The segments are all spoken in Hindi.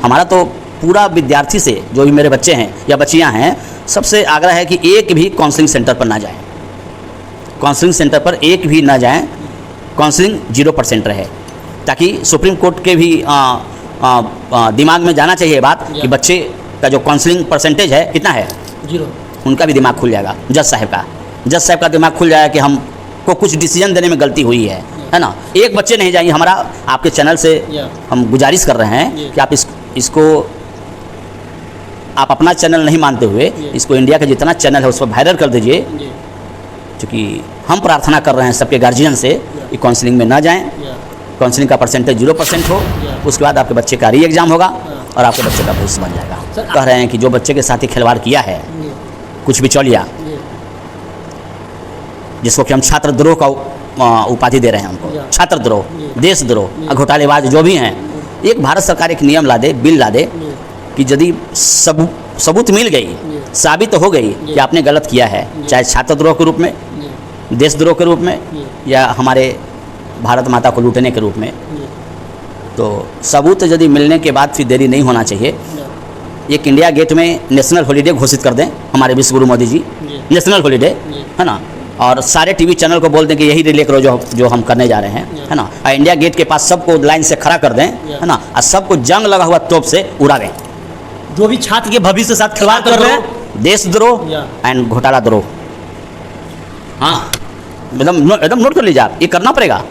हमारा तो पूरा विद्यार्थी से, जो भी मेरे बच्चे हैं या बच्चियां हैं, सबसे आग्रह है कि एक भी काउंसलिंग सेंटर पर ना जाएं। काउंसलिंग सेंटर पर एक भी ना जाएं, काउंसलिंग 0% रहे, ताकि सुप्रीम कोर्ट के भी दिमाग में जाना चाहिए बात कि बच्चे का जो काउंसलिंग परसेंटेज है कितना है, 0। उनका भी दिमाग खुल जाएगा, जज साहब का दिमाग खुल जाएगा कि हमको कुछ डिसीजन देने में गलती हुई है ना। एक बच्चे नहीं जाएंगे। हमारा आपके चैनल से हम गुजारिश कर रहे हैं कि आप इसको आप अपना चैनल नहीं मानते हुए इसको इंडिया का जितना चैनल है उस पर वायरल कर दीजिए, क्योंकि हम प्रार्थना कर रहे हैं सबके गार्जियन से कि काउंसलिंग में ना जाएं, काउंसलिंग का परसेंटेज 0% हो, उसके बाद आपके बच्चे का री एग्ज़ाम होगा और आपके बच्चे का भविष्य बन जाएगा। कह रहे हैं कि जो बच्चे के साथ ही खिलवाड़ किया है कुछ बिचौलिया, जिसको कि हम छात्रद्रोह का उपाधि दे रहे हैं, उनको छात्रद्रोह, देशद्रोह, घोटालेबाज जो भी हैं, एक भारत सरकार एक नियम ला दे, बिल ला दे कि यदि सबूत मिल गई, साबित हो गई कि आपने गलत किया है, चाहे छात्रद्रोह के रूप में, देशद्रोह के रूप में, या हमारे भारत माता को लूटने के रूप में, तो सबूत यदि मिलने के बाद फिर देरी नहीं होना चाहिए। एक इंडिया गेट में नेशनल हॉलीडे घोषित कर दें हमारे विश्व गुरु मोदी जी, नेशनल हॉलीडे, है ना, और सारे टीवी चैनल को बोल दें कि यही रिले करो जो हम करने जा रहे हैं, है ना, और इंडिया गेट के पास सबको लाइन से खड़ा कर दें, है ना, और सबको जंग लगा हुआ तोप से उड़ा दें। जो भी छात्र के भविष्य के साथ खिलवाड़ कर रहे हैं, देशद्रोह एंड घोटाला द्रोह, हाँ, एकदम नोट कर लीजिए आप, ये करना पड़ेगा।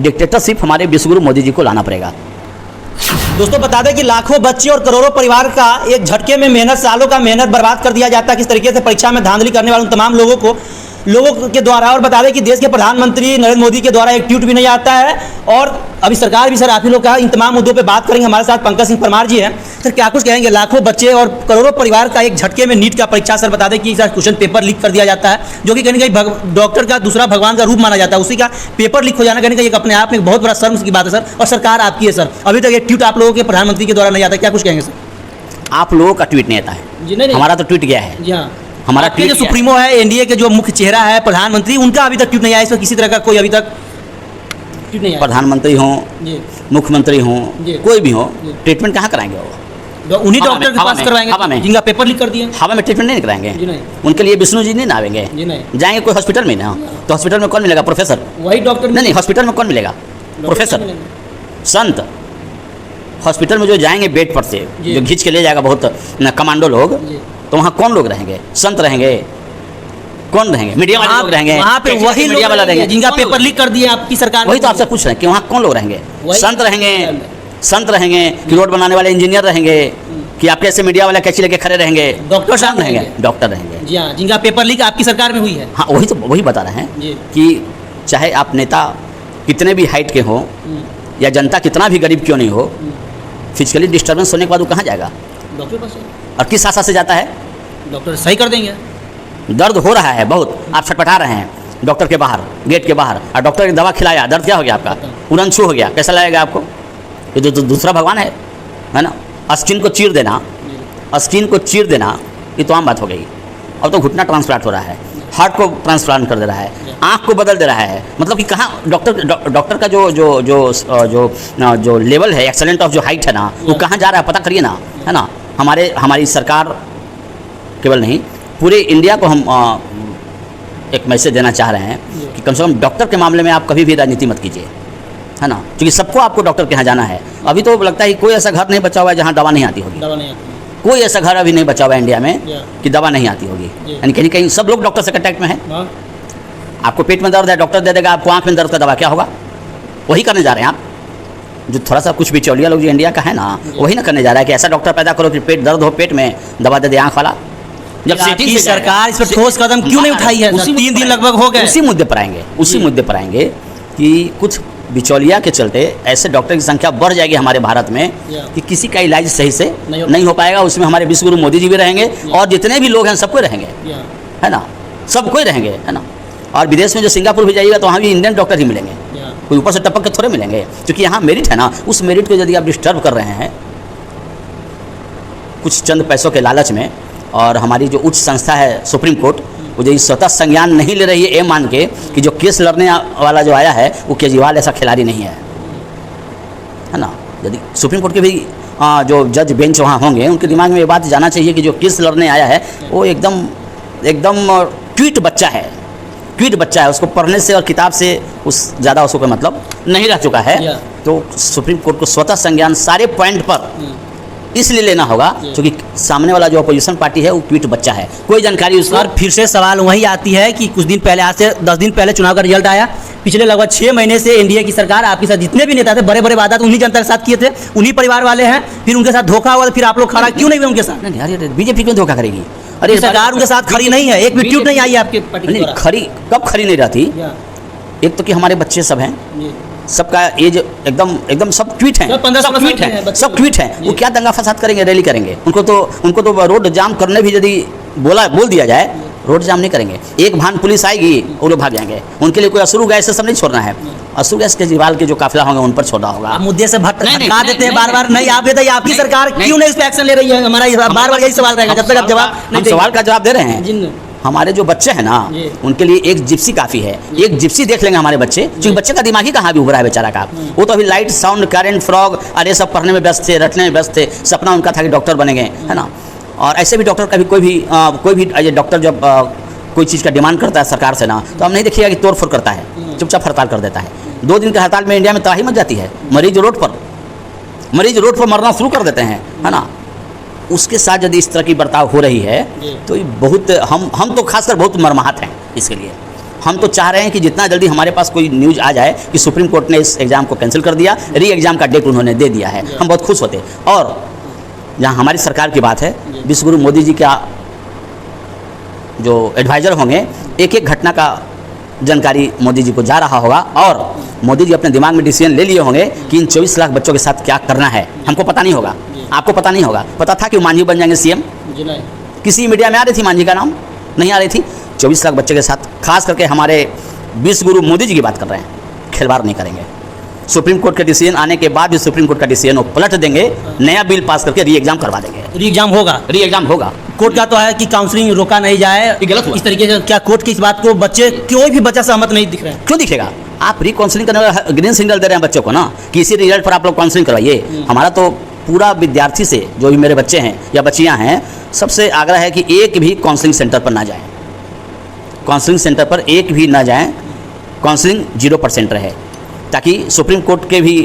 डिक्टेटरशिप हमारे विश्वगुरु मोदी जी को लाना पड़ेगा। दोस्तों बता दें कि लाखों बच्चे और करोड़ों परिवार का एक झटके में मेहनत, सालों का मेहनत बर्बाद कर दिया जाता है किस तरीके से परीक्षा में धांधली करने वाले उन तमाम लोगों के द्वारा। और बता दें कि देश के प्रधानमंत्री नरेंद्र मोदी के द्वारा एक ट्वीट भी नहीं आता है, और अभी सरकार भी सर आप ही लोग का इन तमाम मुद्दों पे बात करेंगे। हमारे साथ पंकज सिंह परमार जी हैं। सर क्या कुछ कहेंगे, लाखों बच्चे और करोड़ों परिवार का एक झटके में नीट का परीक्षा, सर बता दें कि सर क्वेश्चन पेपर लीक कर दिया जाता है, जो कि कहीं ना कहीं डॉक्टर का दूसरा भगवान का रूप माना जाता है, उसी का पेपर लीक हो जाना कहीं ना कहीं एक अपने आप में बहुत बड़ा शर्म की बात है सर। और सरकार आपकी है सर, अभी तक एक ट्वीट आप लोगों के प्रधानमंत्री के द्वारा नहीं आता, क्या कुछ कहेंगे सर? आप लोगों का ट्वीट नहीं आता है, हमारा तो ट्वीट गया है। जी हाँ, हमारा जो सुप्रीमो है, एनडीए के जो मुख्य चेहरा है प्रधानमंत्री, उनका अभी तक ट्वीट नहीं आया, इस पर किसी तरह का कोई अभी तक ट्वीट नहीं आया। प्रधानमंत्री हों, मुख्यमंत्री हों, कोई भी हो, ट्रीटमेंट कहाँ कराएंगे वो? उन्हीं डॉक्टर के पास करवाएंगे जिनका पेपर लीक कर दिए। हवा में ट्रीटमेंट नहीं कराएंगे, उनके लिए विष्णु जी नहीं ना आवेंगे, जाएंगे कोई हॉस्पिटल में ना, तो हॉस्पिटल में कौन मिलेगा? प्रोफेसर, वही डॉक्टर नहीं, हॉस्पिटल में कौन मिलेगा? प्रोफेसर, संत। हॉस्पिटल में जो जाएंगे बेड पर से, जो खींच के ले जाएगा बहुत कमांडो लोग, तो वहाँ कौन लोग रहेंगे? संत रहेंगे? कौन रहेंगे? मीडिया वाले लोग रहेंगे, वहाँ पे वही मीडिया वाला रहेंगे जिनका पेपर लीक कर दिए आपकी सरकार। वही तो आपसे पूछ रहे हैं कि वहाँ कौन लोग रहेंगे? संत रहेंगे कि रोड बनाने वाले इंजीनियर रहेंगे, कि आपके ऐसे मीडिया वाले कैची लेके खड़े रहेंगे? डॉक्टर साहब रहेंगे, डॉक्टर रहेंगे। जी हाँ, जिनका पेपर लीक आपकी सरकार में हुई है। हाँ, वही बता रहे हैं कि चाहे आप नेता कितने भी हाइट के हों, या जनता कितना भी गरीब क्यों नहीं हो, फिजिकली डिस्टर्बेंस होने के बाद वो कहाँ जाएगा? डॉक्टर पास। और किस आशा से जाता है? डॉक्टर सही कर देंगे। दर्द हो रहा है बहुत, आप छटपटा रहे हैं डॉक्टर के बाहर, गेट के बाहर, और डॉक्टर ने दवा खिलाया, दर्द क्या हो गया आपका? उड़नछू हो गया, कैसा लगेगा आपको? ये तो दूसरा भगवान है ना। स्किन को चीर देना, स्किन को चीर देना, ये तो आम बात हो गई। अब तो घुटना ट्रांसप्लांट हो रहा है, हार्ट को ट्रांसप्लांट कर दे रहा है, आँख को बदल दे रहा है। मतलब कि कहाँ डॉक्टर का जो लेवल है, एक्सेलेंट ऑफ जो हाइट है ना, वो कहाँ जा रहा है पता करिए ना, है ना। हमारी सरकार केवल नहीं, पूरे इंडिया को हम एक मैसेज देना चाह रहे हैं कि कम से कम डॉक्टर के मामले में आप कभी भी राजनीति मत कीजिए, है ना, क्योंकि सबको आपको डॉक्टर के यहाँ जाना है। अभी तो लगता है कि कोई ऐसा घर नहीं बचा हुआ है जहाँ दवा नहीं आती होगी, कोई ऐसा घर अभी नहीं बचा हुआ है इंडिया में कि दवा नहीं आती होगी, यानी कहीं कहीं सब लोग डॉक्टर से कांटेक्ट में है। आपको पेट में दर्द है, डॉक्टर दे देगा, आपको आँख में दर्द का दवा क्या होगा? वही करने जा रहे हैं आप, जो थोड़ा सा कुछ बिचौलिया लोग जो इंडिया का है ना, वही ना करने जा रहा है कि ऐसा डॉक्टर पैदा करो कि पेट दर्द हो, पेट में दवा दे दे आँख वाला। जब सिटी सरकार इस पर ठोस कदम क्यों नहीं उठाई है? 3 दिन लगभग हो गए। उसी मुद्दे पर आएंगे कि कुछ बिचौलिया के चलते ऐसे डॉक्टर की संख्या बढ़ जाएगी हमारे भारत में कि किसी का इलाज सही से नहीं हो पाएगा। उसमें हमारे विश्वगुरु मोदी जी भी रहेंगे, और जितने भी लोग हैं सबको रहेंगे, है ना, सबको रहेंगे, है ना। और विदेश में जो सिंगापुर भी जाइएगा तो वहाँ भी इंडियन डॉक्टर ही मिलेंगे, कोई ऊपर से टपक के थोड़े मिलेंगे, क्योंकि यहाँ मेरिट है ना। उस मेरिट को यदि आप डिस्टर्ब कर रहे हैं कुछ चंद पैसों के लालच में, और हमारी जो उच्च संस्था है सुप्रीम कोर्ट, वो जो स्वतः संज्ञान नहीं ले रही है, ये मान के कि जो केस लड़ने वाला जो आया है वो केजरीवाल ऐसा खिलाड़ी नहीं है ना। यदि सुप्रीम कोर्ट के भी जो जज बेंच वहाँ होंगे उनके दिमाग में ये बात जाना चाहिए कि जो केस लड़ने आया है वो एकदम क्विट बच्चा है, क्विट बच्चा है। उसको पढ़ने से और किताब से उस ज़्यादा उसको कोई मतलब नहीं रह चुका है। तो सुप्रीम कोर्ट को स्वतः संज्ञान सारे पॉइंट पर इसलिए लेना होगा क्योंकि सामने वाला जो अपोजिशन पार्टी है वो क्विट बच्चा है, कोई जानकारी उसको। और फिर से सवाल वही आती है कि कुछ दिन पहले, आज से 10 दिन पहले चुनाव का रिजल्ट आया। पिछले लगभग 6 महीने से एनडीए की सरकार आपके साथ जितने भी नेता थे, बड़े बड़े वादा तो उन्हीं जनता के साथ किए थे, उन्हीं परिवार वाले हैं, फिर उनके साथ धोखा हुआ तो फिर आप लोग खड़ा क्यों नहीं हुए उनके साथ? नहीं यार, बीजेपी क्यों धोखा करेगी? अरे सरकार उनके साथ खड़ी नहीं है, एक भी ट्वीट नहीं आई है आपके पार्टी नहीं, खड़ी कब खड़ी नहीं रहती? एक तो कि हमारे बच्चे सब हैं, सबका एज एकदम सब ट्वीट हैं, सब ट्वीट हैं। वो क्या दंगा फसाद करेंगे, रैली करेंगे? उनको तो रोड जाम करने भी यदि बोल दिया जाए, रोड जाम नहीं करेंगे। एक भान पुलिस आएगी वो लोग भाग जाएंगे। उनके लिए कोई असुरु गैस से सब नहीं छोड़ना है, असुरु गैस केजरीवाल के जो काफिला होंगे उन पर छोड़ना होगा। आप मुद्दे से भटका देते हैं बार-बार। नहीं, आप बताइए आपकी सरकार क्यों नहीं इस पे एक्शन ले रही है? हमारा बार-बार यही सवाल रहेगा जब तक आप जवाब नहीं देंगे। सवाल का जवाब दे रहे हैं। हमारे जो बच्चे हैं ना, उनके लिए एक जिप्सी काफ़ी है। एक जिप्सी देख लेंगे हमारे बच्चे, क्योंकि बच्चे का दिमाग ही कहाँ भी उभरा है बेचारा का। वो तो अभी लाइट, साउंड, करंट, फ्रॉग अरे सब पढ़ने में व्यस्त थे, रटने में व्यस्त थे। सपना उनका था कि डॉक्टर बनेंगे, है ना। और ऐसे भी डॉक्टर का भी कोई भी डॉक्टर जब कोई चीज़ का डिमांड करता है सरकार से ना, तो हम नहीं देखिएगा कि तोड़ फोड़ करता है, चुपचाप हड़ताल कर देता है। 2 दिन के हड़ताल में इंडिया में तबाही मच जाती है। मरीज रोड पर मरना शुरू कर देते हैं, है ना। उसके साथ यदि इस तरह की बर्ताव हो रही है तो ये बहुत, हम तो खासकर बहुत मर्माहत हैं इसके लिए। हम तो चाह रहे हैं कि जितना जल्दी हमारे पास कोई न्यूज़ आ जाए कि सुप्रीम कोर्ट ने इस एग्ज़ाम को कैंसिल कर दिया, री एग्ज़ाम का डेट उन्होंने दे दिया है, हम बहुत खुश होते। और जहाँ हमारी सरकार की बात है, विश्वगुरु मोदी जी का जो एडवाइज़र होंगे, एक एक घटना का जानकारी मोदी जी को जा रहा होगा और मोदी जी अपने दिमाग में डिसीजन ले लिए होंगे कि इन 24 लाख बच्चों के साथ क्या करना है। हमको पता नहीं होगा, आपको पता नहीं होगा। पता था कि मांझी बन जाएंगे सीएम? किसी मीडिया में आ रही थी मांझी का नाम? नहीं आ रही थी। 24 लाख बच्चे के साथ, खास करके हमारे विश्वगुरु मोदी जी की बात कर रहे हैं, खिलवाड़ नहीं करेंगे। सुप्रीम कोर्ट का डिसीजन आने के बाद भी सुप्रीम कोर्ट का डिसीजन वो पलट देंगे, नया बिल पास करके री एग्ज़ाम करवा देंगे। री एग्ज़ाम होगा। कोर्ट का तो है कि काउंसलिंग रोका नहीं जाए, गलत इस तरीके से। क्या कोर्ट की इस बात को कोई भी बच्चा सहमत नहीं दिख रहा है? क्यों दिखेगा? आप री काउंसलिंग करने वाला ग्रीन सिग्नल दे रहे हैं बच्चों को ना, कि इसी रिजल्ट पर आप लोग काउंसलिंग करवाइए। हमारा तो पूरा विद्यार्थी से, जो भी मेरे बच्चे हैं या बच्चियाँ हैं, सबसे आग्रह है कि एक भी काउंसलिंग सेंटर पर ना जाएं। काउंसलिंग सेंटर पर एक भी ना जाएं, काउंसलिंग 0% रहे, ताकि सुप्रीम कोर्ट के भी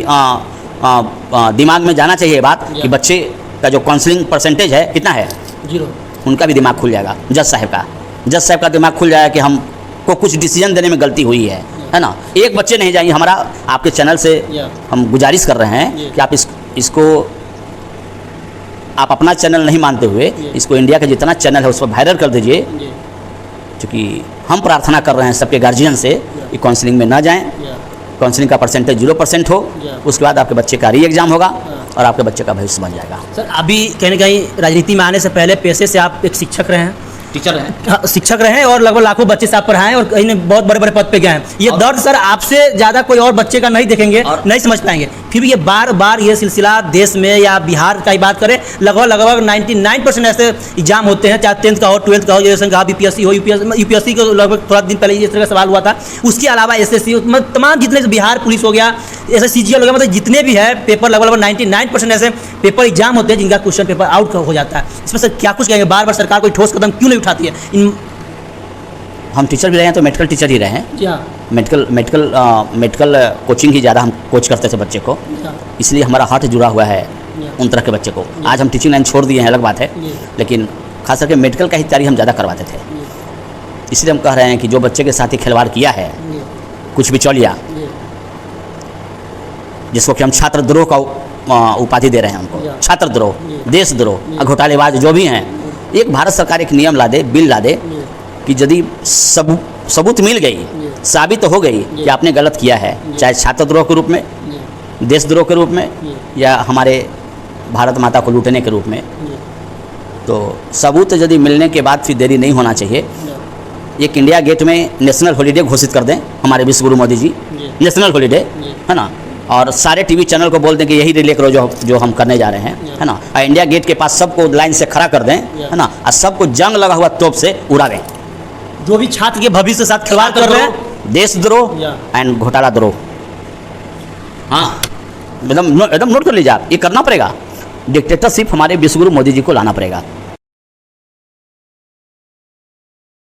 दिमाग में जाना चाहिए बात कि बच्चे का जो काउंसलिंग परसेंटेज है कितना है, 0। उनका भी दिमाग खुल जाएगा। जज साहब का दिमाग खुल जाएगा कि हमको कुछ डिसीजन देने में गलती हुई है ना। एक बच्चे नहीं जाएंगे। हमारा आपके चैनल से हम गुजारिश कर रहे हैं कि आप इसको आप अपना चैनल नहीं मानते हुए इसको इंडिया का जितना चैनल है उस पर वायरल कर दीजिए, क्योंकि हम प्रार्थना कर रहे हैं सबके गार्जियन से कि काउंसलिंग में ना जाएं। काउंसलिंग का परसेंटेज 0% हो, उसके बाद आपके बच्चे का री एग्ज़ाम होगा और आपके बच्चे का भविष्य बन जाएगा। सर, अभी कहीं ना कहीं राजनीति में आने से पहले पेशे से आप एक शिक्षक रहे हैं, टीचर हैं, शिक्षक रहे हैं और लगभग लाखों बच्चे से आप पढ़ाएं और कहीं बहुत बड़े बड़े पद पे गए हैं। ये दर्द सर आपसे ज़्यादा कोई और बच्चे का नहीं देखेंगे, नहीं समझ पाएंगे। फिर भी ये बार बार ये सिलसिला देश में या बिहार का ही बात करें, लगभग 99% ऐसे एग्जाम होते हैं, चाहे 10th का हो, 12th का हो, जैसे कहा बीपीएससी हो, यूपीएससी को लगभग थोड़ा दिन पहले इस तरह का सवाल हुआ था। उसके अलावा एसएससी, मतलब तमाम जितने बिहार पुलिस हो गया, ऐसे सीजीएल हो गया, मतलब जितने भी है पेपर, लगभग 99% ऐसे पेपर एग्जाम होते हैं जिनका क्वेश्चन पेपर आउट हो जाता है। इसमें सर क्या कुछ कहेंगे? बार बार सरकार कोई ठोस कदम क्यों नहीं उठाती है? हम टीचर भी रहे हैं तो मेडिकल टीचर ही रहे हैं। मेडिकल कोचिंग ही ज़्यादा हम कोच करते थे बच्चे को, इसलिए हमारा हार्ट जुड़ा हुआ है उन तरह के बच्चे को। आज हम टीचिंग लाइन छोड़ दिए हैं, अलग बात है, लेकिन खास करके मेडिकल का ही तैयारी हम ज़्यादा करवाते थे। इसलिए हम कह रहे हैं कि जो बच्चे के साथ ही खिलवाड़ किया है, कुछ बिचौलिया, जिसको कि हम छात्रद्रोह का उपाधि दे रहे हैं, हमको छात्रद्रोह, देशद्रोह, घोटालेबाज जो भी हैं, एक भारत सरकार एक नियम ला दे, बिल ला दे कि यदि सबूत मिल गई, साबित हो गई कि आपने गलत किया है, चाहे छात्रद्रोह के रूप में, देशद्रोह के रूप में, या हमारे भारत माता को लूटने के रूप में, तो सबूत यदि मिलने के बाद फिर देरी नहीं होना चाहिए। एक इंडिया गेट में नेशनल हॉलीडे घोषित कर दें हमारे विश्वगुरु मोदी जी, नेशनल हॉलीडे, है ना, और सारे टीवी चैनल को बोल दें कि यही रिले करो जो हम करने जा रहे हैं, है ना। और इंडिया गेट के पास सबको लाइन से खड़ा कर दें, है ना, और सबको जंग लगा हुआ तोप से उड़ा दें। जो भी छात्र के भविष्य के साथ खिलवाड़ कर रहे हैं, देशद्रोह एंड घोटाला द्रोह, हाँ, एकदम नोट कर लीजिए आप, ये करना पड़ेगा। डिक्टेटरशिप हमारे विश्वगुरु मोदी जी को लाना पड़ेगा।